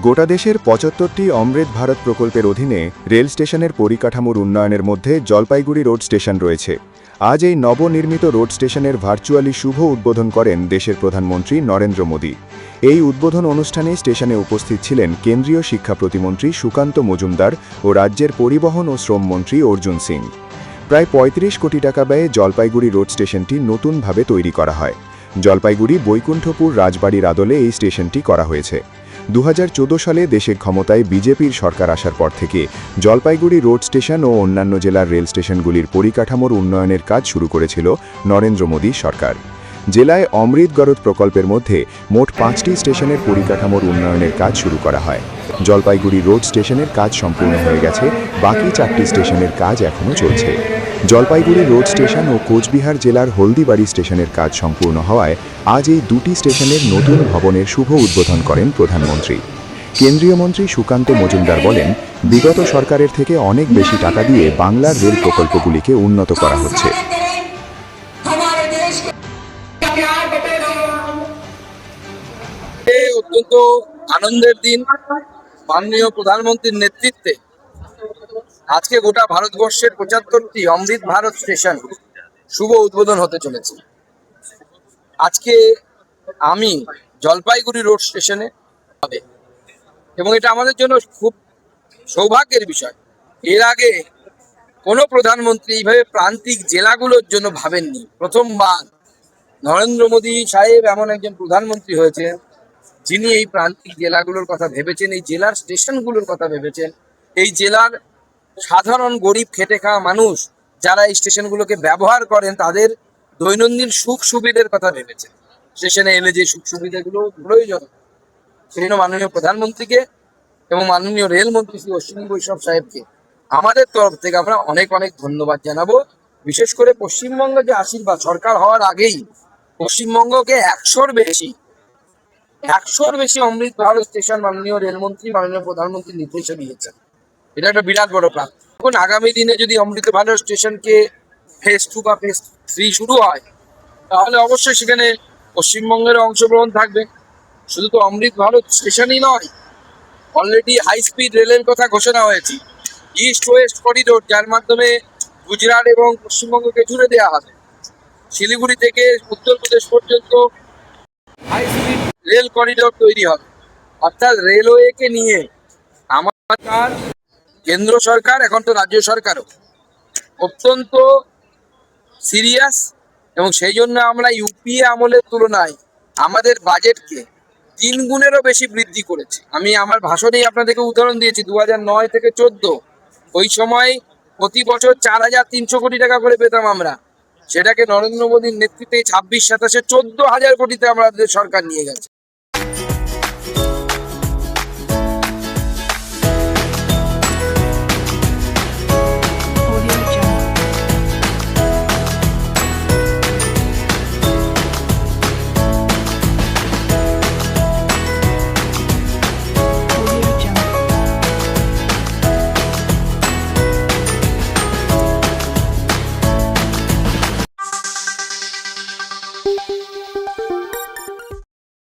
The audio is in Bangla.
গোটা দেশের ৭৫টি অমৃত ভারত প্রকল্পের অধীনে রেল স্টেশনের পরিকাঠামোর উন্নয়নের মধ্যে জলপাইগুড়ি রোড স্টেশন রয়েছে। আজ এই নবনির্মিত রোড স্টেশনের ভার্চুয়ালি শুভ উদ্বোধন করেন দেশের প্রধানমন্ত্রী নরেন্দ্র মোদী। এই উদ্বোধন অনুষ্ঠানে স্টেশনে উপস্থিত ছিলেন কেন্দ্রীয় শিক্ষা প্রতিমন্ত্রী সুকান্ত মজুমদার ও রাজ্যের পরিবহন ও শ্রম মন্ত্রী অর্জুন সিং। প্রায় ৩৫ কোটি টাকা ব্যয়ে জলপাইগুড়ি রোড স্টেশনটি নতুনভাবে তৈরি করা হয়। জলপাইগুড়ি বৈকুণ্ঠপুর রাজবাড়ির আদলে এই স্টেশনটি করা হয়েছে। ২০১৪ সালে দেশে ক্ষমতায় বিজেপির সরকার আসার পর থেকে জলপাইগুড়ি রোড স্টেশন ও অন্যান্য জেলার রেল স্টেশনগুলির পরিকাঠামোর উন্নয়নের কাজ শুরু করেছিল নরেন্দ্র মোদী সরকার। জেলায় অমৃত ভারত প্রকল্পের মধ্যে মোট ৫টি স্টেশনের পরিকাঠামোর উন্নয়নের কাজ শুরু করা হয়। জলপাইগুড়ি রোড স্টেশনের কাজ সম্পূর্ণ হয়ে গেছে, বাকি ৪টি স্টেশনের কাজ এখনও চলছে। জলপাইগুড়ি রোড স্টেশন ও কোচবিহার জেলার হলদিবাড়ি স্টেশনের কাজ সম্পূর্ণ হওয়ায় আজ এই দুটি স্টেশনের নতুন ভবনের শুভ উদ্বোধন করেন প্রধানমন্ত্রী। কেন্দ্রীয় মন্ত্রী সুকান্ত মজুমদার বলেন, বিগত সরকারের থেকে অনেক বেশি টাকা দিয়ে বাংলার রেল প্রকল্পগুলিকে উন্নত করা হচ্ছে। অত্যন্ত আনন্দের দিন। মাননীয় প্রধানমন্ত্রীর নেতৃত্বে আজকে গোটা ভারতবর্ষের ৭৫টি অমৃত ভারত স্টেশন শুভ উদ্বোধন হতে চলেছে। আজকে আমি জলপাইগুড়ি রোড স্টেশনে হবে এবং এটা আমাদের জন্য খুব সৌভাগ্যের বিষয়। এর আগে কোনো প্রধানমন্ত্রী এইভাবে প্রান্তিক জেলাগুলোর জন্য ভাবেননি। প্রথমবার নরেন্দ্র মোদী সাহেব এমন একজন প্রধানমন্ত্রী হয়েছেন যিনি এই প্রান্তিক জেলাগুলোর কথা ভেবেছেন, এই জেলার স্টেশনগুলোর কথা ভেবেছেন, এই জেলার সাধারণ গরিব খেটে খাওয়া মানুষ যারা এই স্টেশনগুলোকে ব্যবহার করেন তাদের দৈনন্দিন সুখ সুবিধার কথা ভেবেছেন। স্টেশনে এলে যে সুখ সুবিধাগুলো প্রয়োজন, সেজন্য মাননীয় প্রধানমন্ত্রীকে এবং মাননীয় রেলমন্ত্রী শ্রী অশ্বিনী বৈষ্ণব সাহেবকে আমাদের তরফ থেকে আমরা অনেক অনেক ধন্যবাদ জানাবো। বিশেষ করে পশ্চিমবঙ্গ যে আশীর্বাদ, সরকার হওয়ার আগেই পশ্চিমবঙ্গকে ১০০-র বেশি অমৃত ভারত স্টেশন মাননীয় রেলমন্ত্রী মাননীয় প্রধানমন্ত্রী নির্দেশে দিয়েছেন। এটা একটা বিরাট বড় প্রাপ্তি। এখন আগামী দিনে যদি অমৃত ভারত স্টেশনকে ফেজ 2 বা ফেজ 3 শুরু হয়, তাহলে অবশ্যই সেখানে পশ্চিমবঙ্গের অংশগ্রহণ থাকবে। শুধু তো অমৃত ভারত স্টেশনই নয়, অলরেডি হাই স্পিড রেলের কথা ঘোষণা হয়েছে, ইস্ট ওয়েস্ট করিডোর, যার মাধ্যমে গুজরাট এবং পশ্চিমবঙ্গকে জুড়ে দেওয়া হবে। শিলিগুড়ি থেকে উত্তরপ্রদেশ পর্যন্ত হাই স্পিড রেল করিডোর তৈরি হবে। অর্থাৎ রেলওয়েকে নিয়ে আমার কেন্দ্র সরকার, এখন তো রাজ্য সরকারও অত্যন্ত সিরিয়াস, এবং সেই জন্য আমরা ইউপিএ আমলের তুলনায় আমাদের বাজেটকে ৩ গুণেরও বেশি বৃদ্ধি করেছি। আমি আমার ভাষণেই আপনাদেরকে উদাহরণ দিয়েছি। ২০০৯ থেকে ২০১৪ ওই সময় প্রতি বছর ৪,৩০০ কোটি টাকা করে পেতাম আমরা, সেটাকে নরেন্দ্র মোদীর নেতৃত্বে ২৬-২৭-এ ১৪,০০০ কোটিতে আমাদের সরকার নিয়ে গেছে।